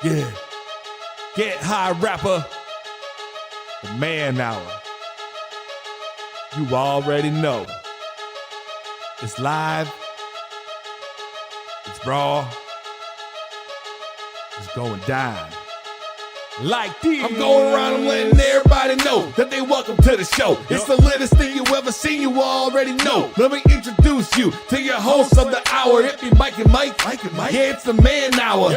Yeah. Get high rapper. The man hour. You already know. It's live. It's raw. It's going down. Like this. I'm going around and letting everybody know that they welcome to the show. It's the latest thing you ever seen, you already know. Let me introduce you to your host of the hour. It be Mike and Mike. Yeah, it's the man hour.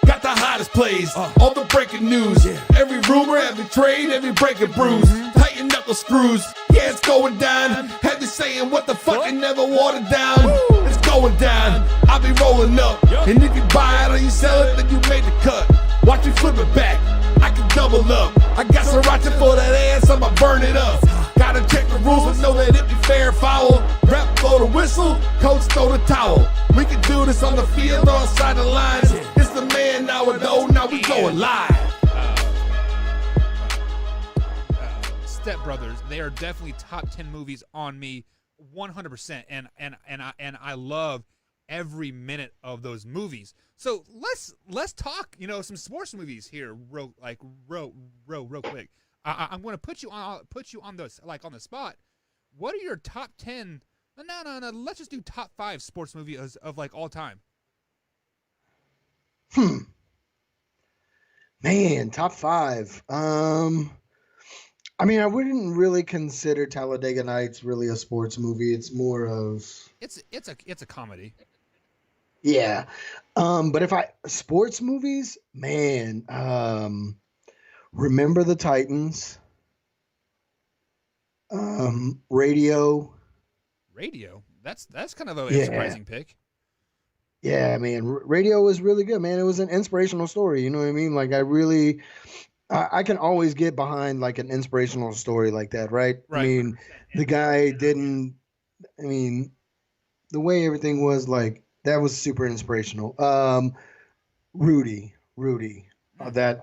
Got the hottest plays, all the breaking news. Every rumor, every trade, every breaking bruise. Tighten knuckle screws. Yeah, it's going down. Have you saying what the fuck and never watered down. It's going down. I'll be rolling up. And if you buy it or you sell it, then you made the cut. Watch me flip it back. I can double up. I got sriracha for that ass, I'ma burn it up. Gotta check the rules, but know that it be fair and foul. Rep blow the whistle, coach throw the towel. We can do this on the field or outside the lines. It's the man hour though, now we going live. Step Brothers, they are definitely top 10 movies on me, 100%, and I love every minute of those movies. So let's talk, some sports movies here, real quick. I'm going to put you on the spot. What are your top 10? No. Let's just do top 5 sports movies of like all time. Man, top 5. I mean, I wouldn't really consider Talladega Nights really a sports movie. It's more of it's a comedy. Yeah. But if sports movies, man, Remember the Titans, Radio. Radio? That's kind of a surprising pick. Yeah, man, Radio was really good, man. It was an inspirational story, you know what I mean? Like I can always get behind like an inspirational story like that, right? I mean, the guy didn't, the way everything was like, that was super inspirational. Rudy. That,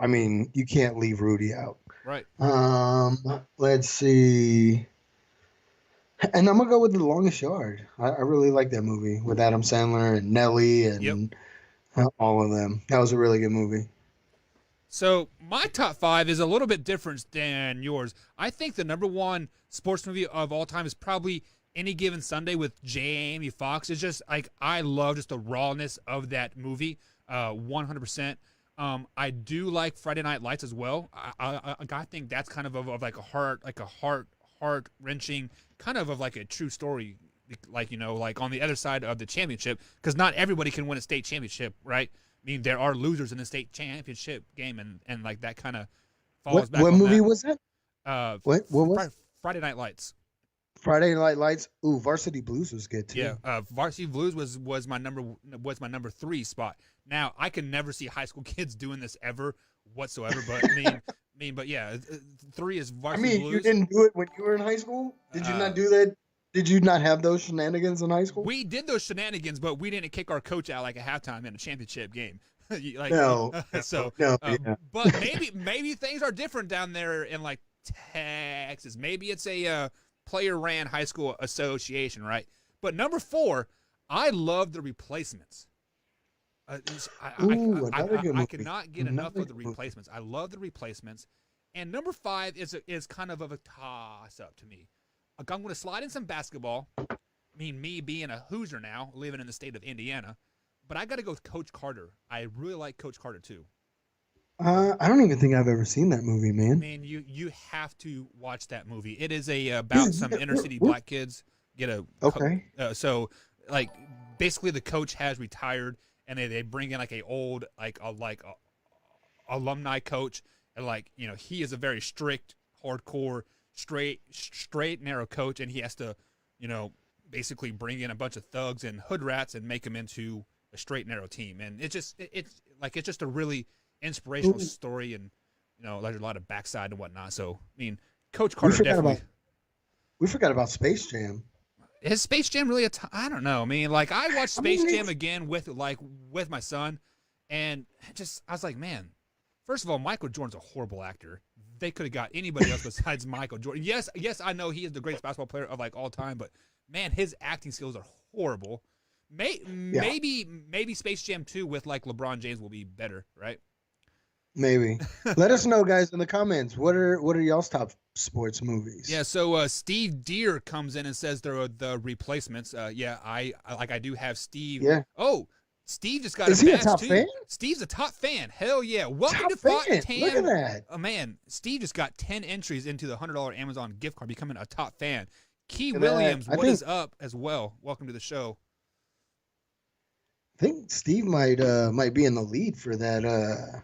you can't leave Rudy out. Right. Let's see. And I'm gonna go with The Longest Yard. I really like that movie with Adam Sandler and Nelly and all of them. That was a really good movie. So my top 5 is a little bit different than yours. I think the number 1 sports movie of all time is probably Any Given Sunday with Jamie Foxx. It's just like, I love just the rawness of that movie, 100%. I do like Friday Night Lights as well. I think that's kind of like a heart wrenching, kind of like a true story, like on the other side of the championship, because not everybody can win a state championship, right? I mean, there are losers in the state championship game, and like that kind of falls back. What on movie that. Was that? What was Friday Night Lights? Friday Night Lights. Ooh, Varsity Blues was good too. Yeah, Varsity Blues was my number 3 spot. Now I can never see high school kids doing this ever whatsoever, but but yeah, 3 is Varsity Blues. You didn't do it when you were in high school? Did you not do that? Did you not have those shenanigans in high school? We did those shenanigans, but we didn't kick our coach out like a halftime in a championship game. No. But maybe things are different down there in like Texas. Maybe it's a player-ran high school association, right? But number 4, I love The Replacements. I cannot get enough of The Replacements. I love The Replacements. And number 5 is kind of a toss-up to me. I'm going to slide in some basketball. Me being a Hoosier now, living in the state of Indiana. But I got to go with Coach Carter. I really like Coach Carter, too. I don't even think I've ever seen that movie, man. Man, you have to watch that movie. It is about some inner city black kids so like basically the coach has retired, and they bring in like a old alumni coach, and he is a very strict, hardcore, straight narrow coach, and he has to basically bring in a bunch of thugs and hood rats and make them into a straight narrow team. And it's just a really inspirational story, and there's a lot of backside and whatnot. So Coach Carter definitely. We forgot about Space Jam. Is Space Jam really I don't know. I watched Space Jam again with my son, and I was like, man, first of all, Michael Jordan's a horrible actor. They could have got anybody else besides Michael Jordan. Yes, I know he is the greatest basketball player of all time, but man, his acting skills are horrible. Maybe Space Jam 2 with LeBron James will be better, right? Maybe. Let us know, guys, in the comments. What are y'all's top sports movies? Yeah, so Steve Deere comes in and says they're the replacements. Yeah, I do have Steve. Yeah. Oh, Steve just got Is a he a badge top too. fan? Steve's a top fan. Hell yeah. Welcome Top to fan. Tam. Look at that. Oh man, Steve just got 10 entries into the $100 Amazon gift card, becoming a top fan. Key Look at that. Williams, I what think- is up as well? Welcome to the show. I think Steve might be in the lead for that.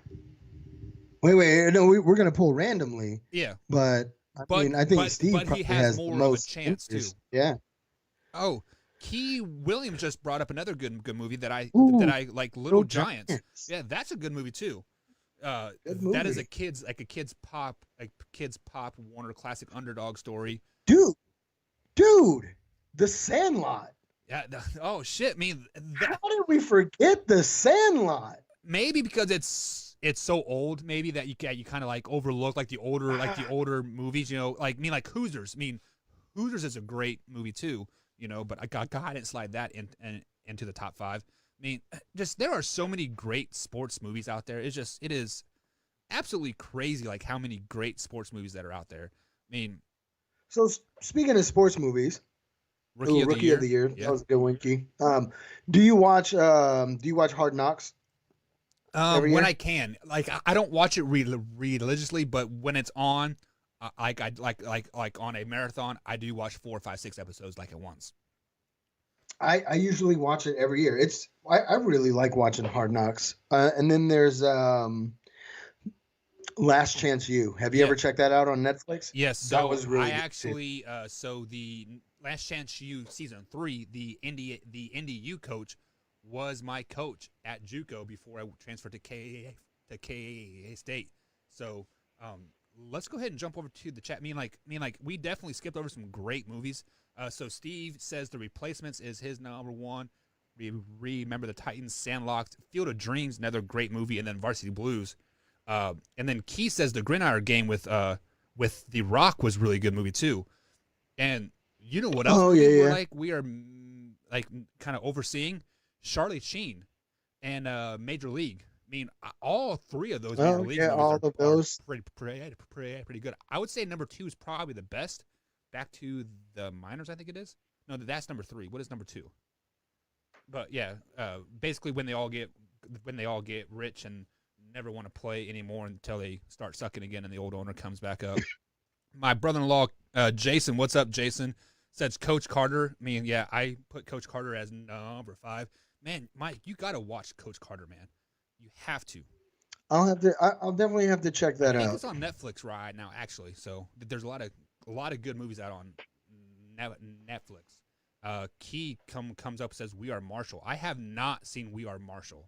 Wait. No, we're gonna pull randomly, Yeah. but I think Steve but probably he has has more the of a most chance too. interest. Yeah. Oh, Key Williams just brought up another good movie that I Ooh, like, Little Giants. Yeah, that's a good movie too. Good That is movie. a kid's pop Warner classic underdog story. Dude, The Sandlot. Yeah. Oh shit. I mean, How did we forget The Sandlot? maybe because it's so old. Maybe that you kind of like overlook like the older movies. You know, like Hoosiers. I mean, Hoosiers is a great movie too. You know, but I didn't slide that into the top 5. I mean, just there are so many great sports movies out there. It is absolutely crazy, like how many great sports movies that are out there. I mean, So speaking of sports movies, Rookie of the Year. That was a good one, Key. Do you watch Hard Knocks? Every When year? I can, like I don't watch it religiously, but when it's on, like on a marathon, I do watch 4, 5, 6 episodes like at once. I usually watch it every year. I really like watching Hard Knocks. And then there's Last Chance U. Have you ever checked that out on Netflix? Yes, so That was really I good, too. actually so the Last Chance U season 3, the Indy U coach was my coach at JUCO before I transferred to KAA State. So let's go ahead and jump over to the chat. Me and we definitely skipped over some great movies. So Steve says The Replacements is his number 1. Remember the Titans, Sandlocked, Field of Dreams, another great movie, and then Varsity Blues. And then Key says The Gridiron Game with The Rock was really good movie too. And you know what else? Oh, yeah. We are like kind of overseeing Charlie Sheen and Major League. I mean, all 3 of those Major League movies all are, of those. pretty good. I would say number 2 is probably the best. Back to the Minors, I think it is. No, that's number 3. What is number 2? But yeah, basically when they all get rich and never want to play anymore until they start sucking again and the old owner comes back up. My brother-in-law, Jason, what's up, Jason? Says Coach Carter. I mean, yeah, I put Coach Carter as number 5. Man, Mike, you got to watch Coach Carter, man. You have to. I'll definitely have to check that I think out. it's on Netflix right now, actually. So there's a lot of good movies out on Netflix. Key comes up and says We Are Marshall. I have not seen We Are Marshall.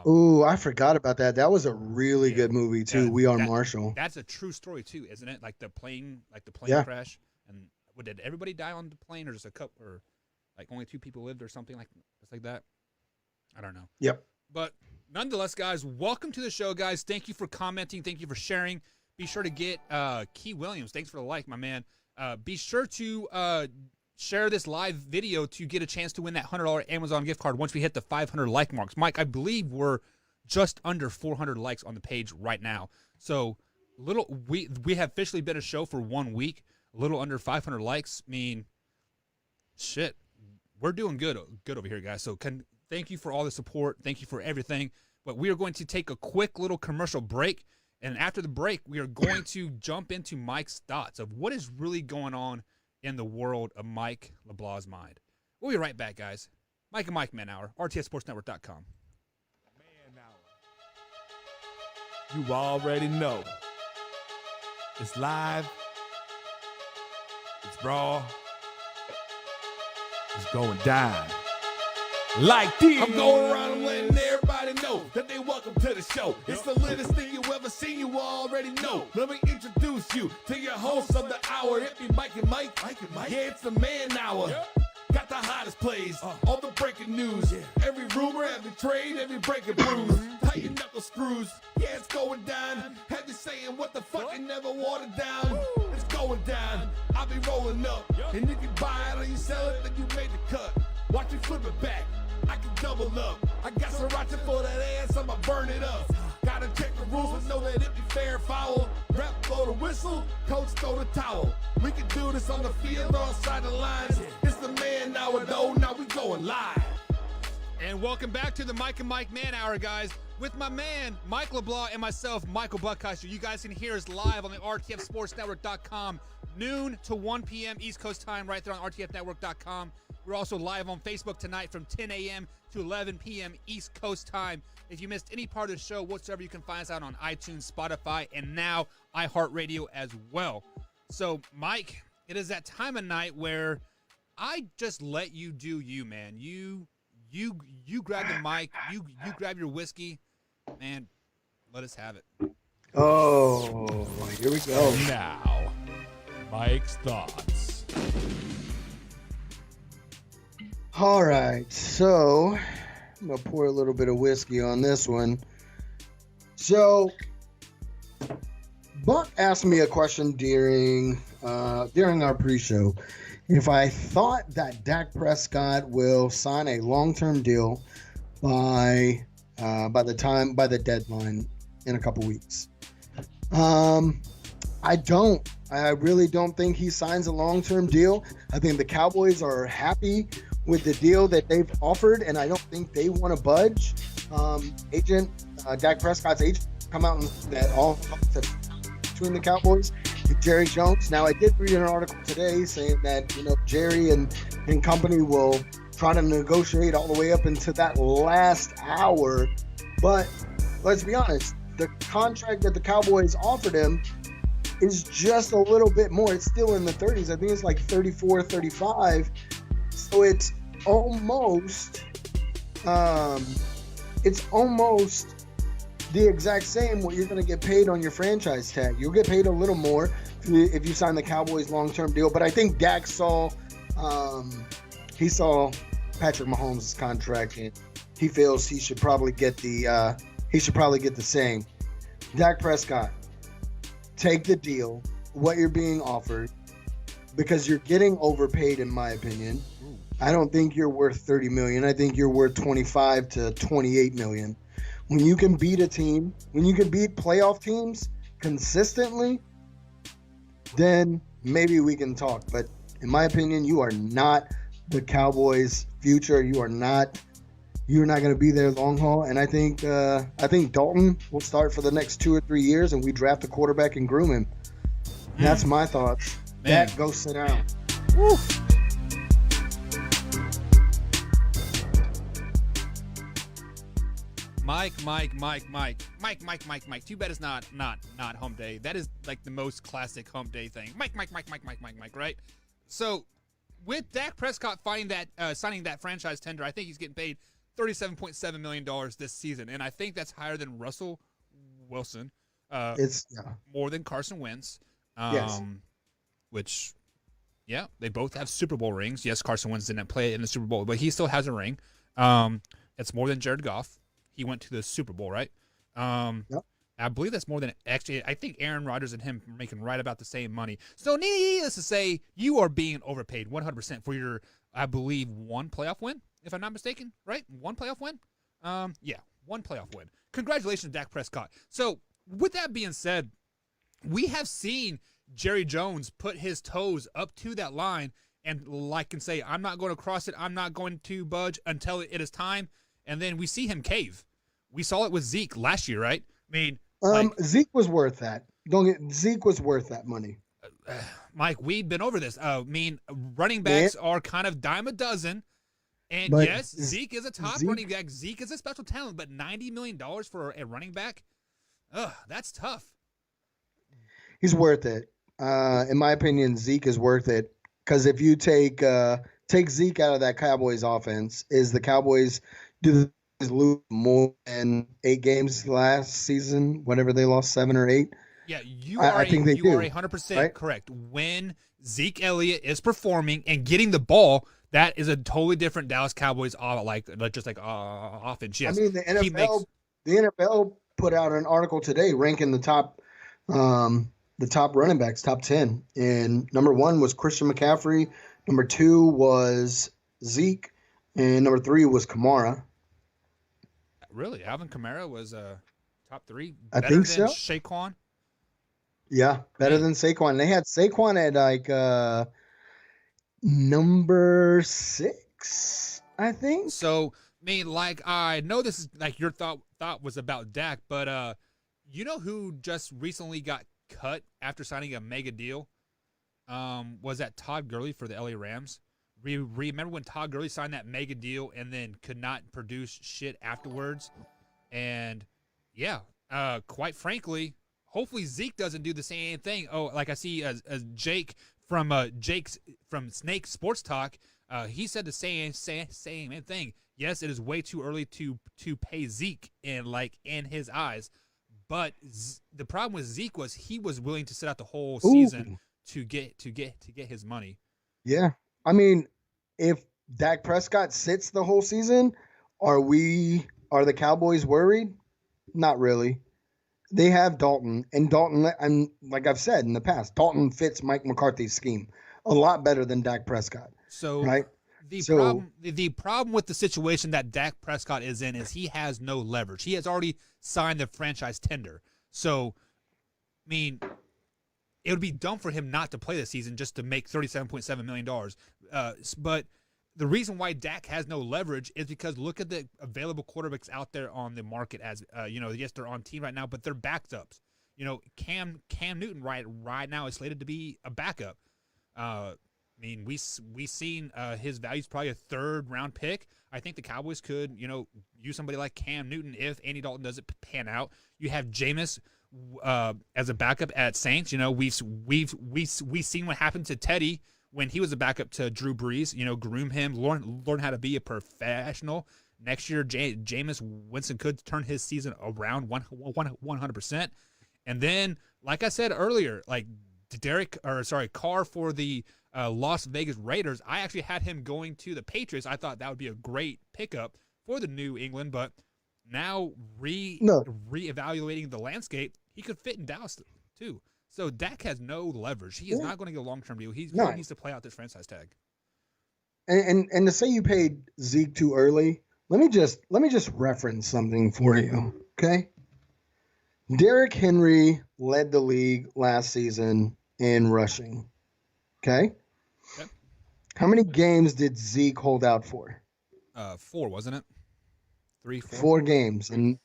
Ooh, I forgot about that. That was a really good movie too. We Are Marshall. That's a true story too, isn't it? Like the plane crash, and did everybody die on the plane, or just a couple, or like only 2 people lived, or something like that? I don't know. Yep. But nonetheless, guys, welcome to the show, guys. Thank you for commenting. Thank you for sharing. Be sure to get Key Williams. Thanks for the like, my man. Be sure to share this live video to get a chance to win that $100 Amazon gift card once we hit the 500 like marks. Mike, I believe we're just under 400 likes on the page right now. So we have officially been a show for 1 week. A little under 500 likes. I mean, shit, we're doing good over here, guys. So thank you for all the support. Thank you for everything. But we are going to take a quick little commercial break. And after the break, we are going to jump into Mike's thoughts of what is really going on in the world of Mike LeBlaw's mind. We'll be right back, guys. Mike and Mike Man Hour, rtsportsnetwork.com. Man Hour. You already know. It's live. It's raw. It's going down. Like this. I'm going around and letting everybody know that they welcome to the show. It's the latest thing you ever seen, you already know. Let me introduce you to your host of the hour. It be Mike and Mike. Yeah, it's the Man Hour. Got the hottest plays, all the breaking news. Every rumor, every trade, every breaking bruise. Tighten knuckle screws. Yeah, it's going down. Have you saying what the fuck and never watered down? It's going down. I'll be rolling up. And if you buy it or you sell it, then you made the cut. Watch me flip it back. I can double up. I got sriracha for that ass, I'ma burn it up. Got Gotta check the rules and know that it be fair and foul. Rep blow the whistle, coach throw the towel. We can do this on the field or outside the lines. It's the man now and oh, now we going live. And welcome back to the Mike and Mike Man Hour, guys, with my man, Mike LeBlanc, and myself, Michael Buckhuister. You guys can hear us live on the RTFSportsNetwork.com, noon to 1 p.m. East Coast time, right there on RTFNetwork.com. We're also live on Facebook tonight from 10 a.m. to 11 p.m. East Coast time. If you missed any part of the show whatsoever, you can find us out on iTunes, Spotify, and now iHeartRadio as well. So, Mike, it is that time of night where I just let you do you, man. You grab the mic, you grab your whiskey, man, let us have it. Oh, here we go. Now, Mike's thoughts. All right, so I'm gonna pour a little bit of whiskey on this one. So, Buck asked me a question during our pre-show. If I thought that Dak Prescott will sign a long-term deal by the deadline in a couple weeks, I don't. I really don't think he signs a long-term deal. I think the Cowboys are happy with the deal that they've offered, and I don't think they want to budge. Dak Prescott's agent come out and said that all talks between the Cowboys and Jerry Jones. Now, I did read an article today saying that, Jerry and company will try to negotiate all the way up into that last hour. But let's be honest, the contract that the Cowboys offered him is just a little bit more. It's still in the 30s. I think it's like 34, 35. So it's almost the exact same what you're going to get paid on your franchise tag. You'll get paid a little more if you sign the Cowboys long-term deal. But I think Dak saw Patrick Mahomes' contract, and he feels he should probably get the same. Dak Prescott, take the deal, what you're being offered, because you're getting overpaid, in my opinion. I don't think you're worth $30 million. I think you're worth $25 to $28 million. When you can beat a team, when you can beat playoff teams consistently, then maybe we can talk. But in my opinion, you are not the Cowboys' future. You're not going to be there long haul. And I think Dalton will start for the next 2 or 3 years, and we draft a quarterback and groom him. That's my thoughts. Dak, go sit down. Woo. Mike. Too bad it's not home day. That is like the most classic home day thing. Mike, right? So with Dak Prescott signing that franchise tender, I think he's getting paid $37.7 million this season. And I think that's higher than Russell Wilson. More than Carson Wentz. Yes. Which, they both have Super Bowl rings. Yes, Carson Wentz didn't play in the Super Bowl, but he still has a ring. It's more than Jared Goff. He went to the Super Bowl, right? Yep. I believe that's more than actually. I think Aaron Rodgers and him are making right about the same money. So needless to say, you are being overpaid 100% for your, I believe, one playoff win, if I'm not mistaken, right? One playoff win? One playoff win. Congratulations, Dak Prescott. So with that being said, we have seen Jerry Jones put his toes up to that line and say, I'm not going to cross it. I'm not going to budge until it is time. And then we see him cave. We saw it with Zeke last year, right? I mean, Zeke was worth that. Zeke was worth that money. Mike, we've been over this. Running backs are kind of dime a dozen. And but yes, Zeke is a top running back. Zeke is a special talent, but $90 million for a running back? That's tough. He's worth it. In my opinion, Zeke is worth it. Because if you take Zeke out of that Cowboys offense, is the Cowboys do they lose more than 8 games last season? Whenever they lost 7 or 8. Yeah, I think they do. You are 100% correct. When Zeke Elliott is performing and getting the ball, that is a totally different Dallas Cowboys offense. Yes. I mean, the NFL put out an article today ranking the top running backs, top 10, and number 1 was Christian McCaffrey, number 2 was Zeke, and number 3 was Kamara. Really, Alvin Kamara was top 3. I Better think than so. Saquon. Yeah, better than Saquon. They had Saquon at like number 6, I think. So, I mean, like, I know this is like your thought was about Dak, but you know who just recently got cut after signing a mega deal? Was that Todd Gurley for the LA Rams? Remember when Todd Gurley signed that mega deal and then could not produce shit afterwards? And yeah, quite frankly, hopefully Zeke doesn't do the same thing. Oh, like I see as Jake from Snake Sports Talk, he said the same thing. Yes, it is way too early to pay Zeke in his eyes, but the problem with Zeke was he was willing to sit out the whole season to get his money. Yeah, I mean, if Dak Prescott sits the whole season, are the Cowboys worried? Not really. They have Dalton, and Dalton, and like I've said in the past, Dalton fits Mike McCarthy's scheme a lot better than Dak Prescott. So, right? The problem with the situation that Dak Prescott is in is he has no leverage. He has already signed the franchise tender. So, I mean, it would be dumb for him not to play this season just to make $37.7 million. But the reason why Dak has no leverage is because look at the available quarterbacks out there on the market. As yes, they're on team right now, but they're backups. Cam Newton right now is slated to be a backup. I mean, we seen his value's probably a 3rd round pick. I think the Cowboys could use somebody like Cam Newton if Andy Dalton doesn't pan out. You have Jameis as a backup at Saints. We've seen what happened to Teddy when he was a backup to Drew Brees. Groom him, learn how to be a professional. Next year, Jameis Winston could turn his season around 100%. And then, like I said earlier, like Carr for the Las Vegas Raiders, I actually had him going to the Patriots. I thought that would be a great pickup for the New England, but now reevaluating the landscape, he could fit in Dallas too. So Dak has no leverage. He is not going to get a long-term deal. He needs to play out this franchise tag. And to say you paid Zeke too early, let me just reference something for you, okay? Derrick Henry led the league last season in rushing, okay? Yep. How many games did Zeke hold out for? 4, wasn't it? 3, 4? 4 games in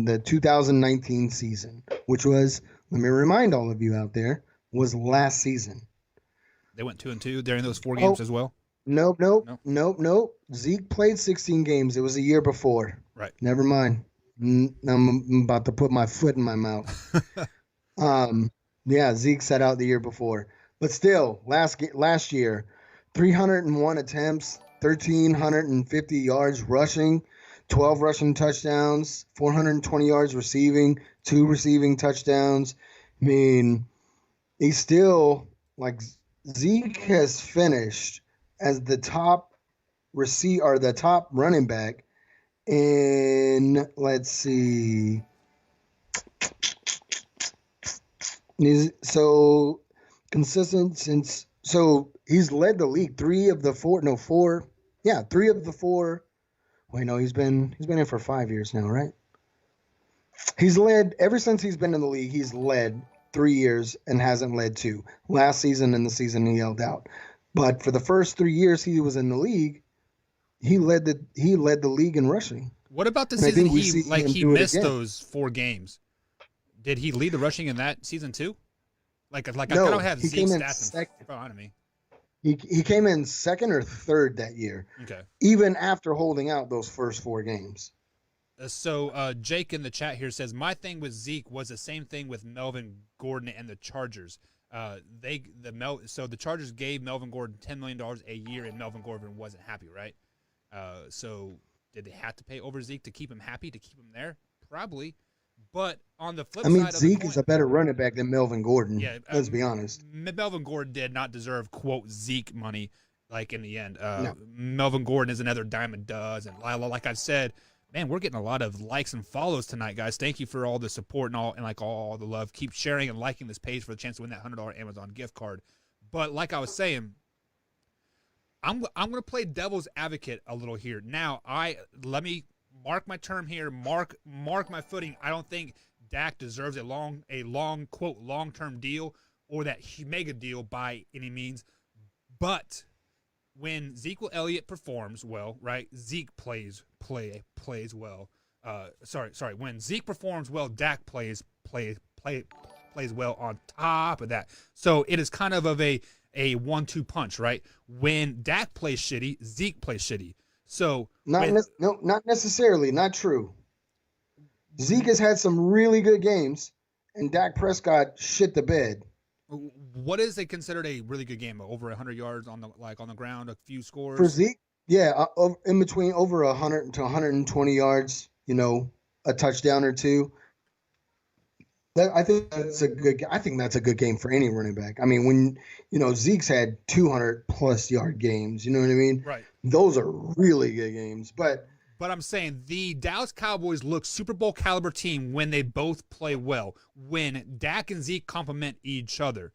the 2019 season, which was, let me remind all of you out there, was last season. They went 2-2 during those 4 games as well? Nope. Zeke played 16 games. It was a year before. Right. Never mind. I'm about to put my foot in my mouth. Yeah, Zeke sat out the year before. But still, last year, 301 attempts, 1,350 yards rushing, 12 rushing touchdowns, 420 yards receiving, 2 receiving touchdowns. I mean, he's still, like, Zeke has finished as the top the top running back in, let's see. So consistent since, so he's led the league 3 of the 4. Wait, no, he's been in for 5 years now, right? He's led ever since he's been in the league. He's led 3 years and hasn't led 2. Last season and the season he held out. But for the first 3 years he was in the league, he led the league in rushing. What about the season he missed those 4 games? Did he lead the rushing in that season too? No, I don't have Zeke's stats in front of me. He came in 2nd or 3rd that year. Okay. Even after holding out those first 4 games. So Jake in the chat here says, my thing with Zeke was the same thing with Melvin Gordon and the Chargers. So the Chargers gave Melvin Gordon $10 million a year, and Melvin Gordon wasn't happy, right? So did they have to pay over Zeke to keep him happy, to keep him there? Probably. But on the flip side, Zeke is a better running back than Melvin Gordon. Yeah, let's be honest. Melvin Gordon did not deserve quote Zeke money. Like in the end, no. Melvin Gordon is another dime a dozen. Like I've said, man, we're getting a lot of likes and follows tonight, guys. Thank you for all the support and all the love. Keep sharing and liking this page for the chance to win that $100 Amazon gift card. But like I was saying, I'm going to play devil's advocate a little here. Now, let me mark my term here, mark my footing. I don't think Dak deserves a long quote long-term deal or that mega deal by any means. But when Zeke Elliott performs well, right? Zeke plays well. Sorry. When Zeke performs well, Dak plays well on top of that. So it is kind of a 1-2 punch, right? When Dak plays shitty, Zeke plays shitty. So not necessarily, not true. Zeke has had some really good games, and Dak Prescott shit the bed. What is considered a really good game? Over 100 yards on the ground, a few scores for Zeke. Yeah, in between over 100 to 120 yards. A touchdown or two. I think that's a good game for any running back. I mean, when Zeke's had 200+ yard games, you know what I mean? Right. Those are really good games. But I'm saying the Dallas Cowboys look Super Bowl caliber team when they both play well, when Dak and Zeke complement each other.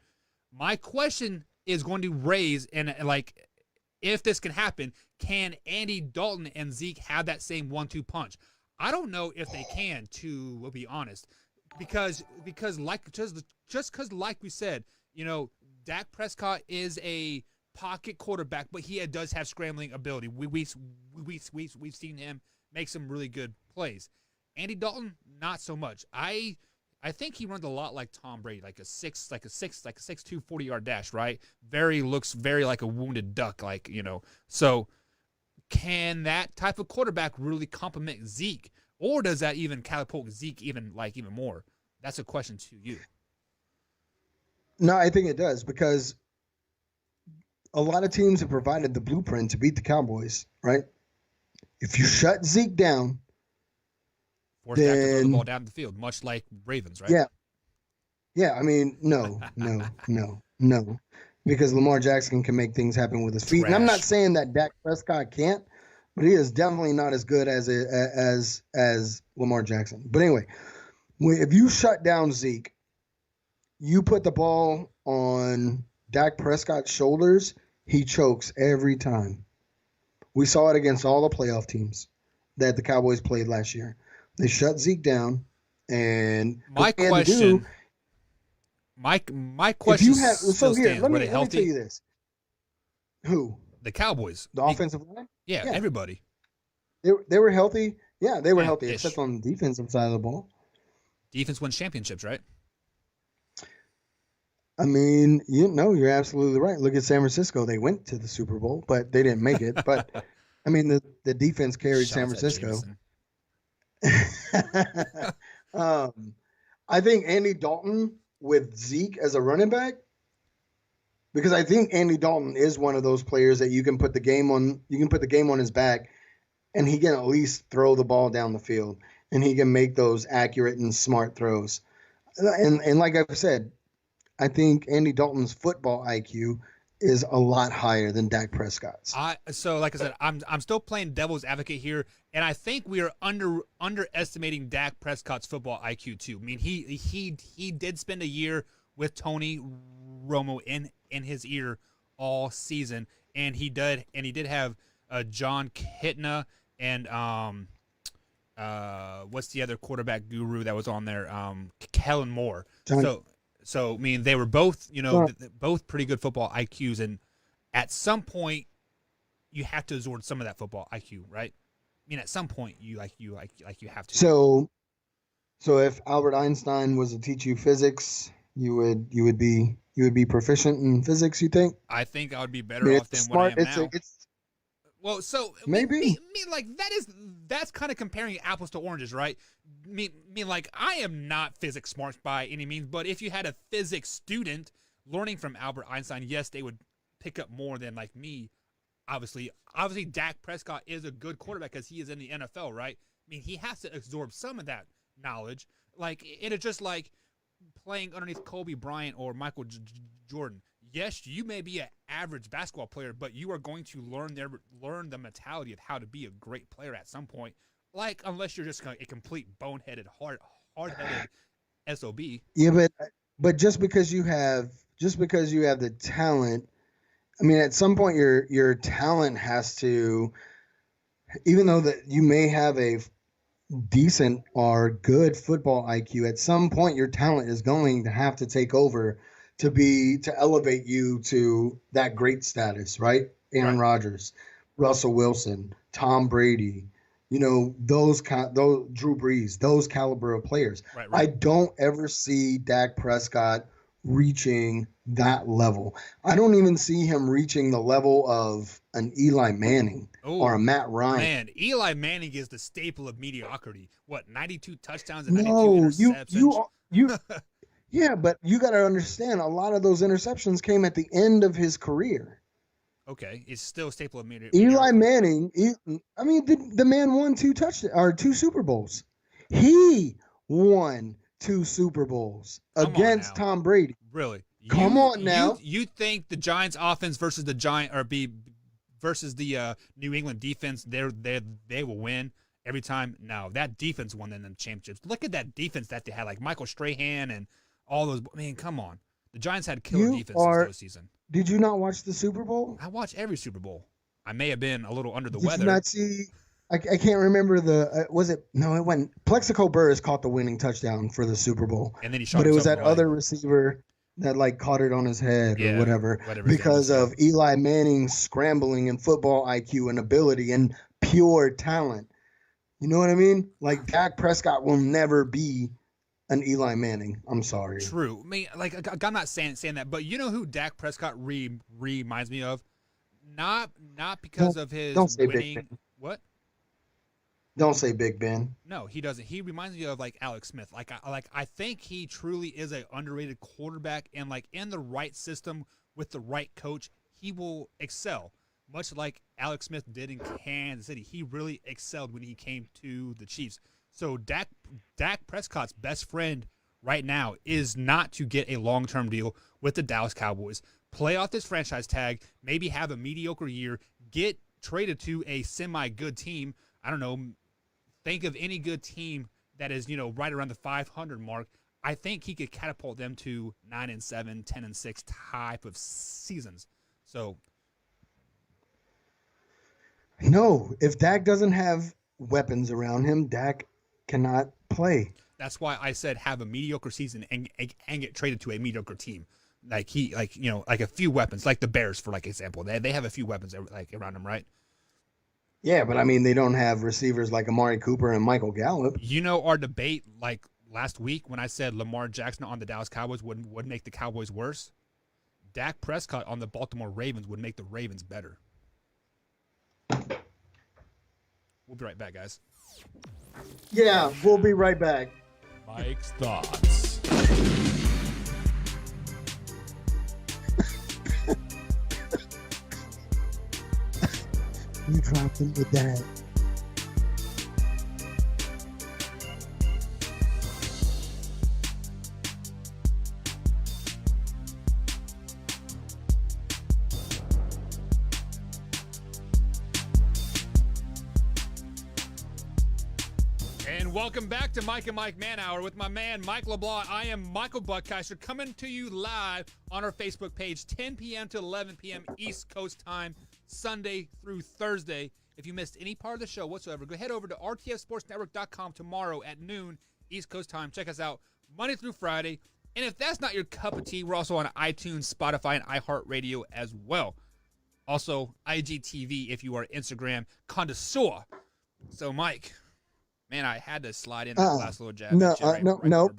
My question is going to raise, and if this can happen, can Andy Dalton and Zeke have that same 1-2 punch? I don't know if they can, to be honest, because like we said, Dak Prescott is a pocket quarterback, but he does have scrambling ability. We've seen him make some really good plays. Andy Dalton, not so much. I think he runs a lot like Tom Brady, like a 6'2", 40-yard dash, right? Looks very like a wounded duck, So can that type of quarterback really complement Zeke, or does that even catapult Zeke even more? That's a question to you. No, I think it does, because a lot of teams have provided the blueprint to beat the Cowboys, right? If you shut Zeke down, force Dak to throw the ball down the field, much like Ravens, right? Yeah. I mean, no, because Lamar Jackson can make things happen with his feet. Trash. And I'm not saying that Dak Prescott can't, but he is definitely not as good as Lamar Jackson. But anyway, if you shut down Zeke, you put the ball on Dak Prescott's shoulders, he chokes every time. We saw it against all the playoff teams that the Cowboys played last year. They shut Zeke down, and my question still stands. Let Were me they healthy? tell you this. Who? The Cowboys. The offensive line? Yeah, everybody. They were healthy. Yeah, they were healthy, ish. except on the defensive side of the ball. Defense wins championships, right? I mean, you're absolutely right. Look at San Francisco. They went to the Super Bowl, but they didn't make it. But, I mean, the defense carried San Francisco. I think Andy Dalton with Zeke as a running back, because I think Andy Dalton is one of those players that you can put the game on his back, and he can at least throw the ball down the field, and he can make those accurate and smart throws. And like I've said, I think Andy Dalton's football IQ is a lot higher than Dak Prescott's. So like I said, I'm still playing devil's advocate here, and I think we are underestimating Dak Prescott's football IQ too. I mean, he did spend a year with Tony Romo in his ear all season, and he did have John Kitna and what's the other quarterback guru that was on there? Kellen Moore. So I mean, they were both, both pretty good football IQs, and at some point, you have to absorb some of that football IQ, right? I mean, at some point, you have to. So if Albert Einstein was to teach you physics, you would be proficient in physics. You think? I think I would be better off than what I am now. Well, so maybe that's kind of comparing apples to oranges, right? I am not physics smart by any means, but if you had a physics student learning from Albert Einstein, yes, they would pick up more than like me. Obviously, Dak Prescott is a good quarterback because he is in the NFL, right? I mean, he has to absorb some of that knowledge. Like it is just like playing underneath Kobe Bryant or Michael Jordan. Yes, you may be an average basketball player, but you are going to learn the mentality of how to be a great player at some point. Like, unless you're just a complete boneheaded, hard-headed SOB. Yeah, but just because you have the talent, I mean, at some point your talent has to, even though that you may have a decent or good football IQ, at some point your talent is going to have to take over to elevate you to that great status, right? Aaron Right. Rodgers, Russell Wilson, Tom Brady, those Drew Brees, those caliber of players. Right. I Right. don't ever see Dak Prescott reaching that level. I don't even see him reaching the level of an Eli Manning or a Oh, Matt Ryan. man. Eli Manning is the staple of mediocrity. What, 92 touchdowns and 92 No, interceptions? yeah, but you got to understand a lot of those interceptions came at the end of his career. Okay. It's still a staple of Eli mediocrity. Manning, I mean, the man won two Super Bowls. He won two Super Bowls Come on against now. Tom Brady. Really? Come on now. You think the Giants offense versus the Giant or be versus the New England defense, they will win every time? No, that defense won them the championships. Look at that defense that they had, like Michael Strahan and all those. I mean, come on. The Giants had killer You defenses are. this season. Did you not watch the Super Bowl? I watch every Super Bowl. I may have been a little under the Did weather. you not see? I can't remember was it? No, it went. Plexico Burris caught the winning touchdown for the Super Bowl, And then he shot but it was himself that away. other receiver that like caught it on his head Yeah, or whatever, whatever his name because was, of Eli Manning's scrambling and football IQ and ability and pure talent. You know what I mean? Like Dak Prescott will never be an Eli Manning. I'm sorry. True. I mean, like I'm not saying that, but you know who Dak Prescott reminds me of? Not because of his Don't say Big winning. Ben. What? Don't say Big Ben. No, he doesn't. He reminds me of like Alex Smith. I think he truly is a underrated quarterback, and like in the right system with the right coach, he will excel. Much like Alex Smith did in Kansas City, he really excelled when he came to the Chiefs. So Dak Prescott's best friend right now is not to get a long-term deal with the Dallas Cowboys. Play off this franchise tag, maybe have a mediocre year, get traded to a semi-good team. I don't know. Think of any good team that is, right around the 500 mark. I think he could catapult them to 9-7, 10-6 type of seasons. So, No, if Dak doesn't have weapons around him, Dak cannot play. that's why I said have a mediocre season and get traded to a mediocre team. Like like a few weapons, like the Bears for like example. They have a few weapons like around them, right? Yeah, but I mean, they don't have receivers like Amari Cooper and Michael Gallup. Our debate like last week when I said Lamar Jackson on the Dallas Cowboys would make the Cowboys worse. Dak Prescott on the Baltimore Ravens would make the Ravens better. We'll be right back, guys. Yeah, we'll be right back. Mike's thoughts. You dropped him with that. And welcome back to Mike and Mike Man Hour with my man, Mike LeBlanc. I am Michael Buckheiser coming to you live on our Facebook page, 10 p.m. to 11 p.m. East Coast time, Sunday through Thursday. If you missed any part of the show whatsoever, go head over to rtfsportsnetwork.com tomorrow at noon East Coast time. Check us out Monday through Friday. And if that's not your cup of tea, we're also on iTunes, Spotify, and iHeartRadio as well. Also, IGTV if you are Instagram connoisseur. So, Mike, man, I had to slide in that last little jab. No, at you right nope, before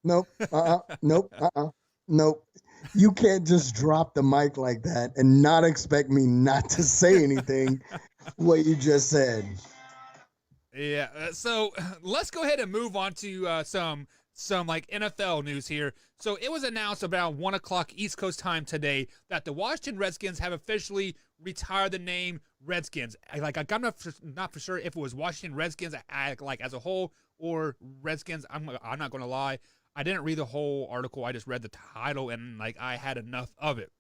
break. nope. You can't just drop the mic like that and not expect me not to say anything. What you just said. Yeah. So let's go ahead and move on to some like NFL news here. So it was announced about 1:00 East Coast time today that the Washington Redskins have officially retired the name Redskins. I'm not for sure if it was Washington Redskins like as a whole or Redskins. I'm not going to lie. I didn't read the whole article. I just read the title and like I had enough of it.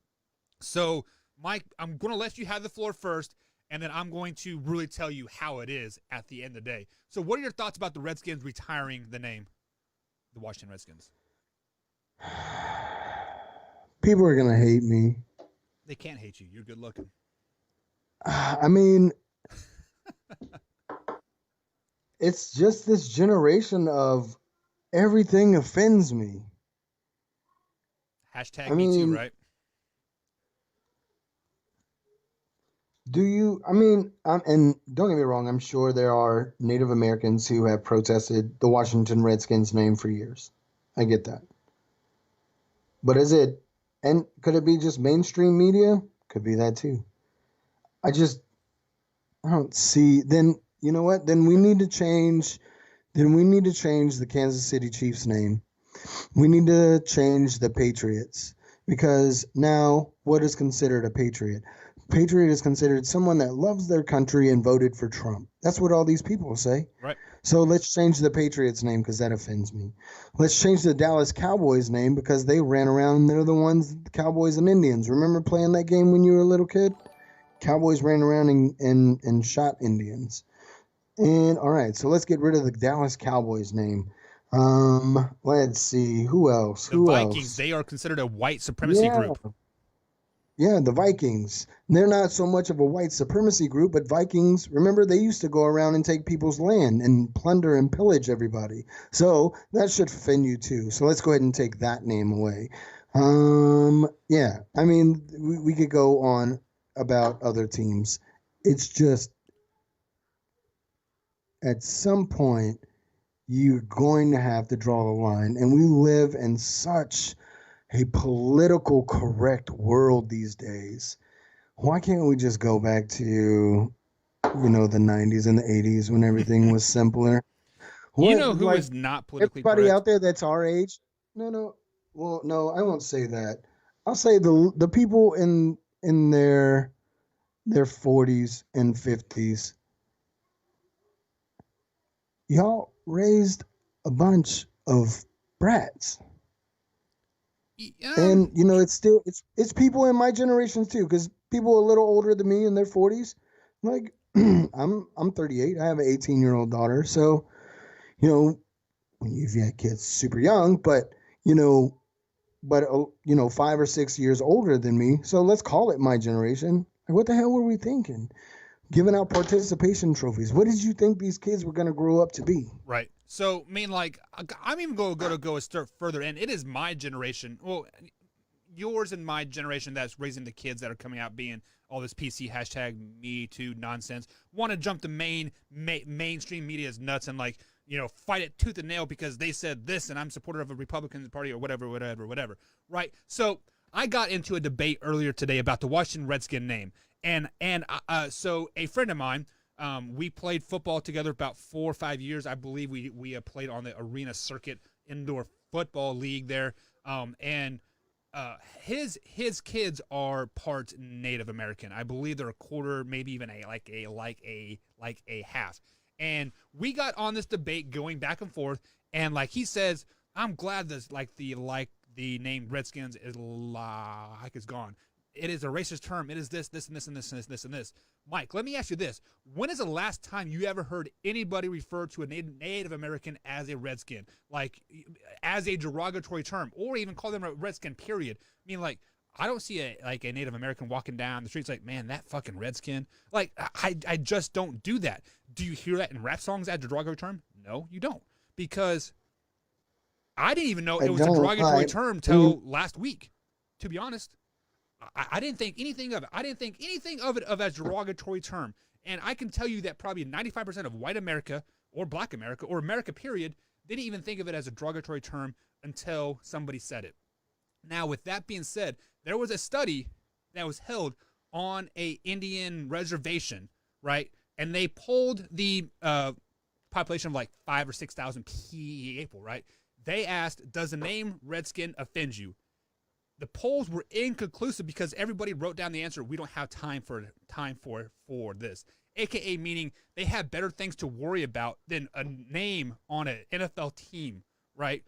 So Mike, I'm going to let you have the floor first, and then I'm going to really tell you how it is at the end of the day. So what are your thoughts about the Redskins retiring the name, the Washington Redskins? People are gonna hate me. They can't hate you. You're good looking. I mean, it's just this generation of everything offends me. Hashtag I me too, mean, right? do you? I mean, and don't get me wrong. I'm sure there are Native Americans who have protested the Washington Redskins name for years. I get that. But is it? And could it be just mainstream media? Could be that too. I just I don't see. Then you know what? Then we need to change. Then we need to change the Kansas City Chiefs name. We need to change the Patriots because now what is considered a patriot? Patriot is considered someone that loves their country and voted for Trump. That's what all these people say. Right. So let's change the Patriots name because that offends me. Let's change the Dallas Cowboys name because they ran around and they're the ones, the Cowboys and Indians. Remember playing that game when you were a little kid? Cowboys ran around and shot Indians. And all right, so let's get rid of the Dallas Cowboys name. Let's see who else. The Who Vikings, else? they are considered a white supremacy Yeah, group. yeah, the Vikings. They're not so much of a white supremacy group, but Vikings. Remember, they used to go around and take people's land and plunder and pillage everybody. So that should offend you too. So let's go ahead and take that name away. Yeah. I mean, we could go on about other teams. It's just at some point you're going to have to draw the line. And we live in such a political correct world these days. Why can't we just go back to, the 90s and the 80s when everything was simpler? You What, know who like, is not politically everybody correct? out there that's our age? No, no. Well, no, I won't say that. I'll say the people in their 40s and 50s. Y'all raised a bunch of brats. And it's still it's people in my generation too, because people a little older than me in their 40s, like I'm 38. I have an 18-year-old daughter, so when you've had kids super young, but you know, 5 or 6 years older than me. So let's call it my generation. Like, what the hell were we thinking? Giving out participation trophies. What did you think these kids were going to grow up to be? Right. So, I mean, like, I'm even going to go a step further, and it is my generation. Well, yours and my generation that's raising the kids that are coming out being all this PC hashtag Me Too nonsense. Want to jump the mainstream media's nuts and fight it tooth and nail because they said this, and I'm supporter of a Republican Party or whatever. Right. So I got into a debate earlier today about the Washington Redskin name, and so a friend of mine. We played football together about 4 or 5 years. I believe we played on the arena circuit indoor football league there. And his kids are part Native American. I believe they're a quarter, maybe even a half. And we got on this debate going back and forth. And like he says, I'm glad this the name Redskins is is gone. It is a racist term. It is this, and this, and this, and this, and this. Mike, let me ask you this. When is the last time you ever heard anybody refer to a Native American as a Redskin? Like, as a derogatory term, or even call them a Redskin, period. I mean, like, I don't see a Native American walking down the streets like, man, that fucking Redskin. Like, I just don't do that. Do you hear that in rap songs as a derogatory term? No, you don't. Because I didn't even know it was a derogatory term till last week, to be honest. I didn't think anything of it. I didn't think anything of it as a derogatory term. And I can tell you that probably 95% of white America or black America or America, period, didn't even think of it as a derogatory term until somebody said it. Now, with that being said, there was a study that was held on a Indian reservation, right? And they polled the population of like 5,000 or 6,000 people, right? They asked, does the name Redskin offend you? The polls were inconclusive because everybody wrote down the answer. We don't have time for this, aka meaning they have better things to worry about than a name on an NFL team, right?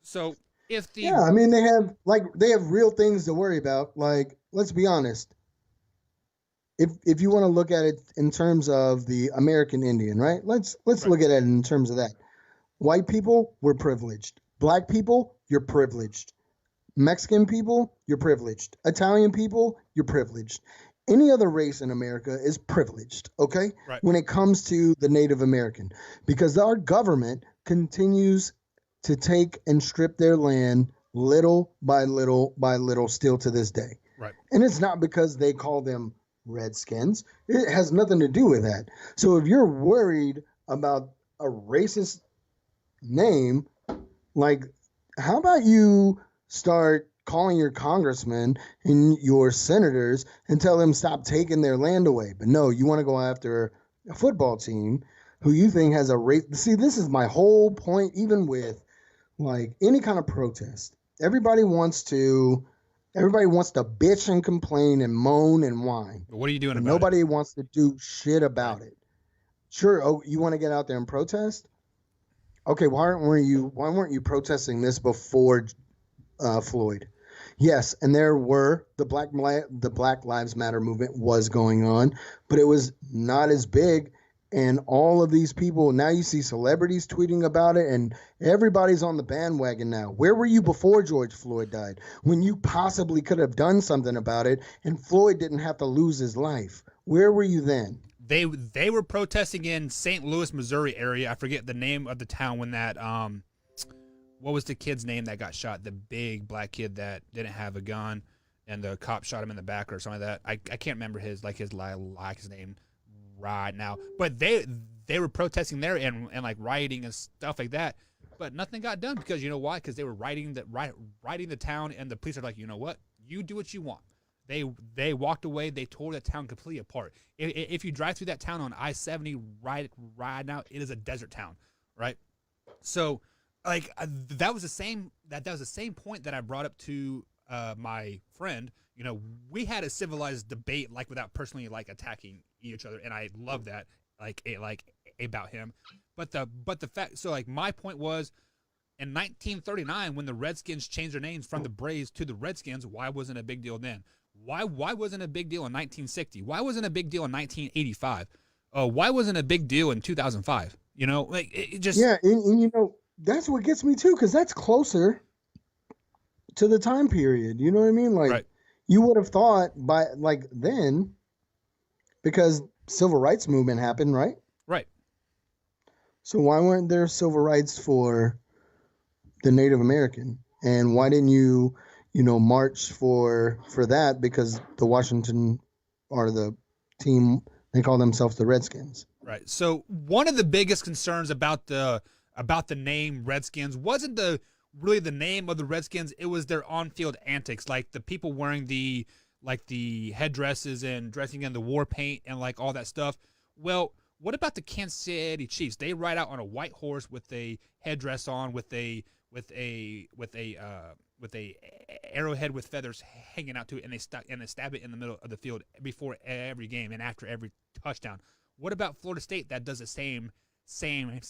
So I mean they have real things to worry about. Like, let's be honest. If you want to look at it in terms of the American Indian, right? Let's look at it in terms of that. White people, we're privileged. Black people, you're privileged. Mexican people, you're privileged. Italian people, you're privileged. any other race in America is privileged, okay? Right. When it comes to the Native American, because our government continues to take and strip their land little by little by little still to this day. Right. And it's not because they call them Redskins. It has nothing to do with that. So if you're worried about a racist name, like, how about you start calling your congressmen and your senators and tell them stop taking their land away? But no, you want to go after a football team who you think has a race. See, this is my whole point, even with like any kind of protest. Everybody wants to bitch and complain and moan and whine. But what are you doing about Nobody wants to do shit about it. Sure, oh, you want to get out there and protest? Okay, why weren't you protesting this before Floyd? Yes, and there were the Black Lives Matter movement was going on, but it was not as big. And all of these people, now you see celebrities tweeting about it, and everybody's on the bandwagon now. Where were you before George Floyd died, when you possibly could have done something about it and Floyd didn't have to lose his life? Where were you then? They were protesting in St. Louis, Missouri area. I forget the name of the town when that what was the kid's name that got shot? The big black kid that didn't have a gun, and the cop shot him in the back or something like that. I can't remember his name right now, but they were protesting there and like rioting and stuff like that, but nothing got done because you know why? Because they were rioting the town, and the police are like, you know what, you do what you want. They walked away. They tore the town completely apart. If you drive through that town on I-70 right now, it is a desert town, right? So like that was the same point that I brought up to my friend. You know, we had a civilized debate, like without personally like attacking each other, and I love that, like about him. But the fact, so like my point was, in 1939, when the Redskins changed their names from the Braves to the Redskins, why wasn't it a big deal then? Why wasn't it a big deal in 1960? Why wasn't it a big deal in 1985? Why wasn't it a big deal in 2005? You know, like it just and you know that's what gets me too, because that's closer to the time period. You know what I mean? Like. Right. You would have thought by like then, because civil rights movement happened, right? Right. So why weren't there civil rights for the Native American? And why didn't you march for that? Because the Washington or the team, they call themselves the Redskins. Right. So one of the biggest concerns about the name Redskins wasn't really the name of the Redskins. It was their on-field antics, like the people wearing the headdresses and dressing in the war paint and like all that stuff. Well, what about the Kansas City Chiefs? They ride out on a white horse with a headdress on, with a arrowhead with feathers hanging out to it, and they stab it in the middle of the field before every game and after every touchdown. What about Florida State that does the same thing?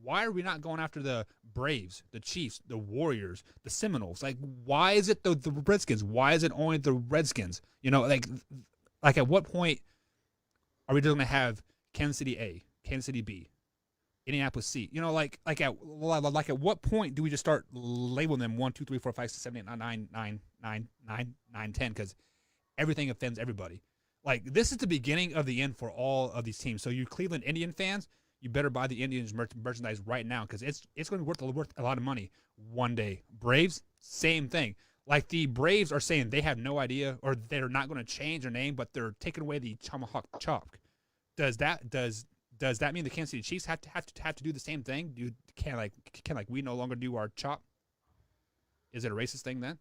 Why are we not going after the Braves, the Chiefs, the Warriors, the Seminoles? Like, why is it the Redskins? Why is it only the Redskins? You know, like at what point are we going to have Kansas City A, Kansas City B, Indianapolis C? You know, like at what point do we just start labeling them 1, 2, 3, 4, 5, 6, 7, 8, 9, 10? Because everything offends everybody. Like, this is the beginning of the end for all of these teams. So you Cleveland Indian fans, you better buy the Indians merchandise right now, because it's going to be worth a lot of money one day. Braves, same thing. Like, the Braves are saying they have no idea, or they're not going to change their name, but they're taking away the tomahawk chop. Does that mean the Kansas City Chiefs have to do the same thing? Can we no longer do our chop? Is it a racist thing then?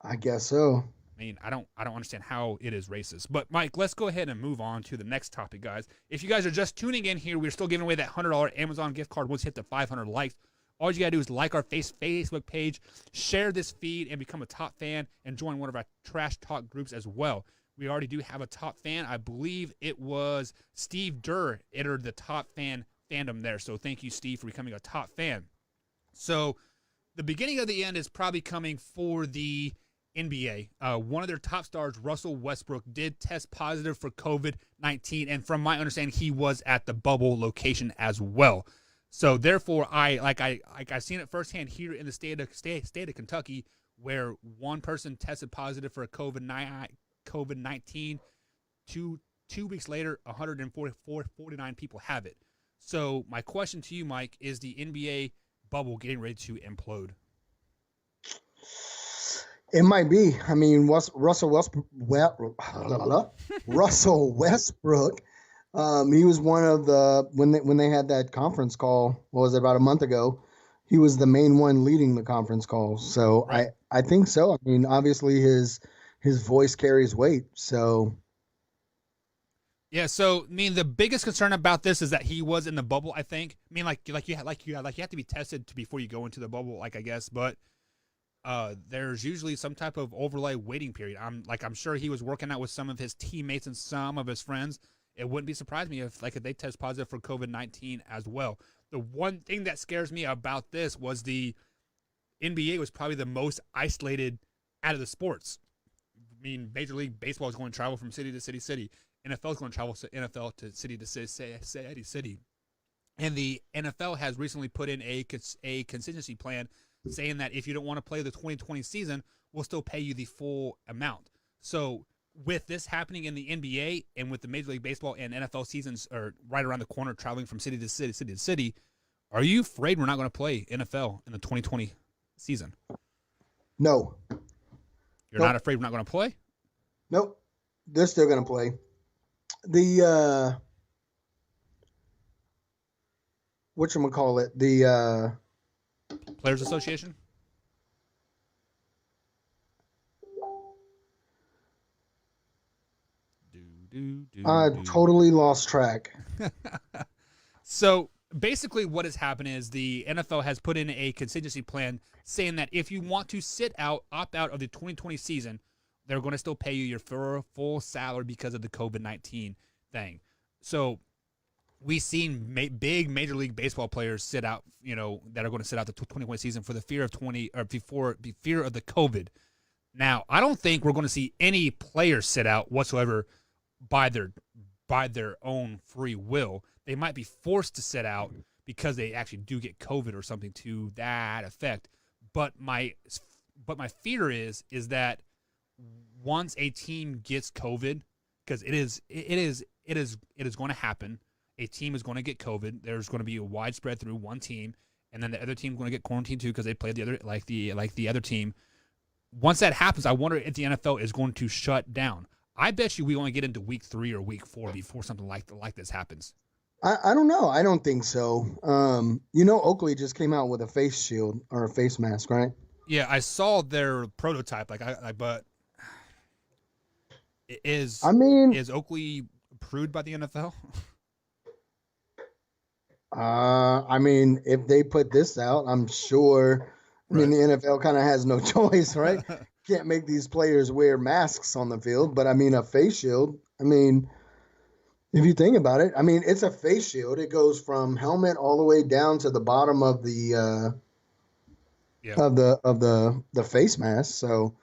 I guess so. I mean, I don't understand how it is racist. But, Mike, let's go ahead and move on to the next topic, guys. If you guys are just tuning in here, we're still giving away that $100 Amazon gift card once you hit the 500 likes. All you got to do is like our Facebook page, share this feed, and become a top fan, and join one of our trash talk groups as well. We already do have a top fan. I believe it was Steve Durr entered the top fan fandom there. So thank you, Steve, for becoming a top fan. So the beginning of the end is probably coming for the NBA. One of their top stars, Russell Westbrook, did test positive for COVID-19, and from my understanding, he was at the bubble location as well. So therefore, I've seen it firsthand here in the state of Kentucky. where one person tested positive for COVID-19. Two weeks later, 149 people have it. So my question to you, Mike, is the NBA bubble getting ready to implode? It might be. I mean, Russell Westbrook. He was one of the when they had that conference call. What was it, about a month ago? He was the main one leading the conference call. So Right. I think so. I mean, obviously his voice carries weight. So Yeah, so I mean the biggest concern about this is that he was in the bubble, I think. I mean you have to be tested before you go into the bubble, like I guess, but there's usually some type of overlay waiting period. I'm sure he was working out with some of his teammates and some of his friends. It wouldn't be surprised me if they test positive for COVID-19 as well. The one thing that scares me about this was the NBA was probably the most isolated out of the sports. I mean, Major League Baseball is going to travel from city to city. NFL is going to travel to NFL to city, city. And the NFL has recently put in a contingency plan saying that if you don't want to play the 2020 season, we'll still pay you the full amount. So with this happening in the NBA and with the Major League Baseball and NFL seasons are right around the corner, traveling from city to city, are you afraid we're not going to play NFL in the 2020 season? no, You're not afraid we're not going to play? nope, they're still gonna play. The whatchamacallit, the Players Association? I totally lost track. So basically what has happened is the NFL has put in a contingency plan saying that if you want to opt out of the 2020 season, they're going to still pay you your full salary because of the COVID-19 thing. So we've seen big Major League Baseball players sit out, that are going to sit out the 2020 season for the fear of fear of the COVID. Now, I don't think we're going to see any players sit out whatsoever by their own free will. They might be forced to sit out because they actually do get COVID or something to that effect. But my fear is that once a team gets COVID, because it is going to happen. A team is going to get COVID. There's going to be a widespread through one team, and then the other team is going to get quarantined too because they played the other team. Once that happens, I wonder if the NFL is going to shut down. I bet you we only get into week 3 or week 4 before something like this happens. I don't know. I don't think so. Oakley just came out with a face shield or a face mask, right? Yeah, I saw their prototype. But is Oakley approved by the NFL? If they put this out, I'm sure. The NFL kind of has no choice, right? Can't make these players wear masks on the field, but a face shield. If you think about it, it's a face shield. It goes from helmet all the way down to the bottom of the the face mask. So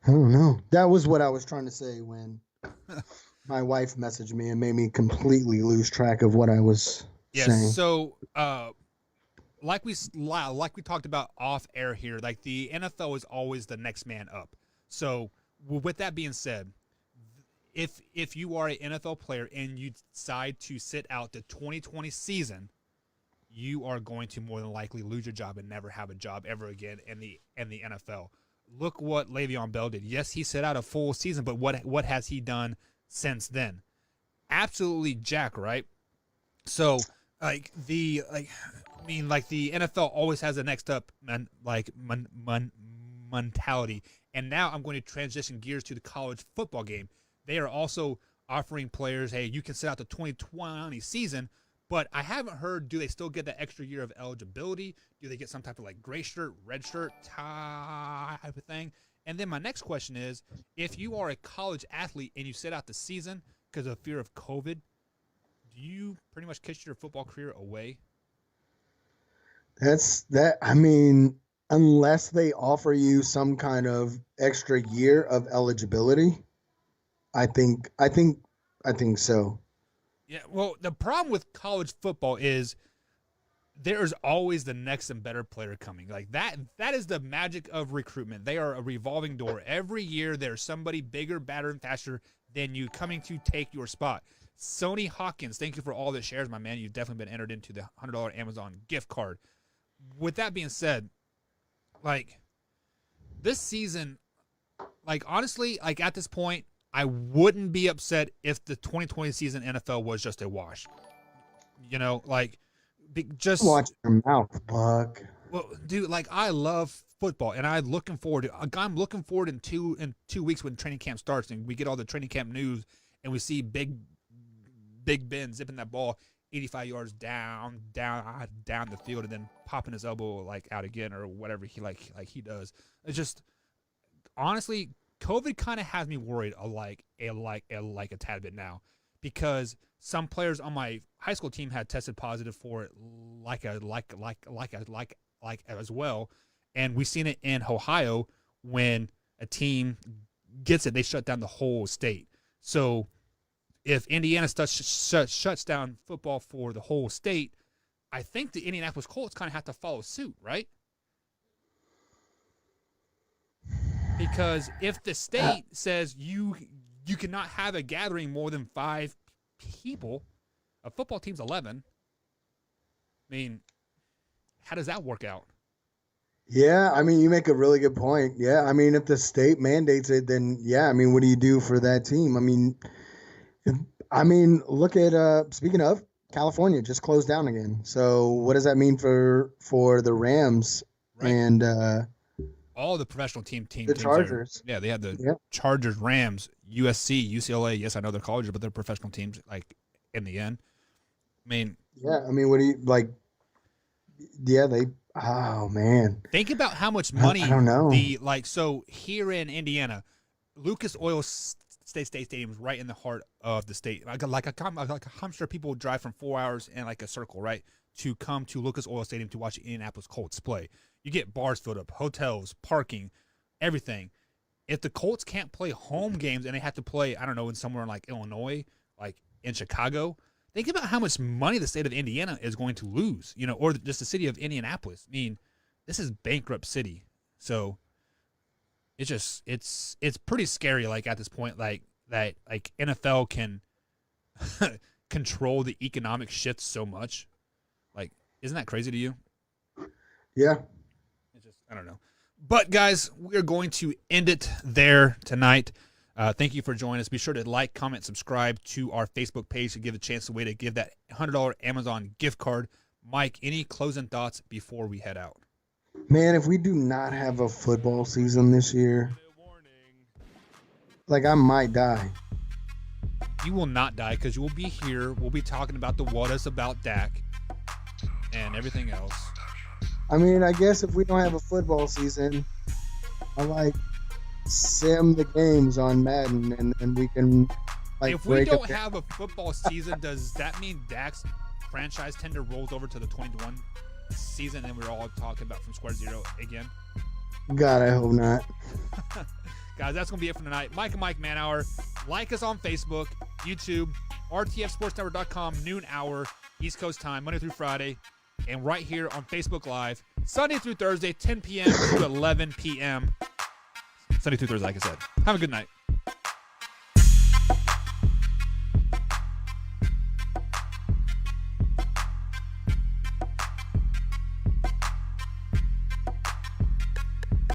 I don't know. That was what I was trying to say when my wife messaged me and made me completely lose track of what I was saying. So like we talked about off air here, like the NFL is always the next man up. So with that being said, if you are an NFL player and you decide to sit out the 2020 season, you are going to more than likely lose your job and never have a job ever again in the NFL. Look what Le'Veon Bell did. Yes, he set out a full season, but what has he done since then? Absolutely jack, right? So the NFL always has a next up mentality. And now I'm going to transition gears to the college football game. They are also offering players, hey, you can sit out the 2020 season, but I haven't heard, do they still get that extra year of eligibility? Do they get some type of gray shirt, red shirt type of thing? And then my next question is, if you are a college athlete and you sit out the season because of fear of COVID, do you pretty much kiss your football career away? Unless they offer you some kind of extra year of eligibility, I think so. Yeah, well, the problem with college football is there's always the next and better player coming. Like that is the magic of recruitment. They are a revolving door. Every year there's somebody bigger, badder, and faster than you coming to take your spot. Sony Hawkins, thank you for all the shares, my man. You've definitely been entered into the $100 Amazon gift card. With that being said, like this season, like honestly, like at this point, I wouldn't be upset if the 2020 season NFL was just a wash. You know, like just watch your mouth, Buck. Well, dude, like I love football, and I'm looking forward in 2 weeks when training camp starts, and we get all the training camp news, and we see Big Ben zipping that ball 85 yards down the field, and then popping his elbow like out again or whatever he does. It's just honestly, COVID kind of has me worried a tad bit now, because some players on my high school team had tested positive for it as well, and we've seen it in Ohio when a team gets it, they shut down the whole state. So if Indiana shuts down football for the whole state, I think the Indianapolis Colts kind of have to follow suit, right? Because if the state says you cannot have a gathering more than 5 people, a football team's 11. I mean, how does that work out? Yeah, I mean, you make a really good point. Yeah, I mean, if the state mandates it, then yeah, I mean, what do you do for that team? I mean, look at speaking of, California just closed down again. So what does that mean for the Rams and all the professional teams? The Chargers. Yeah, they had the Chargers, Rams, USC, UCLA. Yes, I know they're colleges, but they're professional teams. Like in the end, I mean. Yeah, I mean, what do you like? Yeah, they. Oh man. Think about how much money. I don't know. So here in Indiana, Lucas Oil State Stadium is right in the heart of the state. I'm sure people drive from 4 hours in like a circle, right, to come to Lucas Oil Stadium to watch the Indianapolis Colts play. You get bars filled up, hotels, parking, everything. If the Colts can't play home games and they have to play, I don't know, in somewhere like Illinois, like in Chicago, think about how much money the state of Indiana is going to lose, you know, or just the city of Indianapolis. I mean, this is bankrupt city. So it's just it's pretty scary, like at this point, like that like NFL can control the economic shifts so much. Like, isn't that crazy to you? Yeah. It's just, I don't know. But guys, we're going to end it there tonight. Thank you for joining us. Be sure to like, comment, subscribe to our Facebook page to give a chance, a way to give that $100 Amazon gift card. Mike, any closing thoughts before we head out? Man, if we do not have a football season this year, like I might die. You will not die, because you will be here. We'll be talking about the what is about Dak and everything else. I mean, I guess if we don't have a football season, I like sim the games on Madden, and we can like. If we don't have a football season, does that mean Dak's franchise tender rolls over to the 2021 season, and we're all talking about from square zero again? God, I hope not. Guys, that's going to be it for tonight. Mike and Mike Man Hour. Like us on Facebook, YouTube, rtfsportsnetwork.com, noon hour, East Coast time, Monday through Friday, and right here on Facebook Live, Sunday through Thursday, 10 p.m. to 11 p.m. Sunday through Thursday, like I said. Have a good night.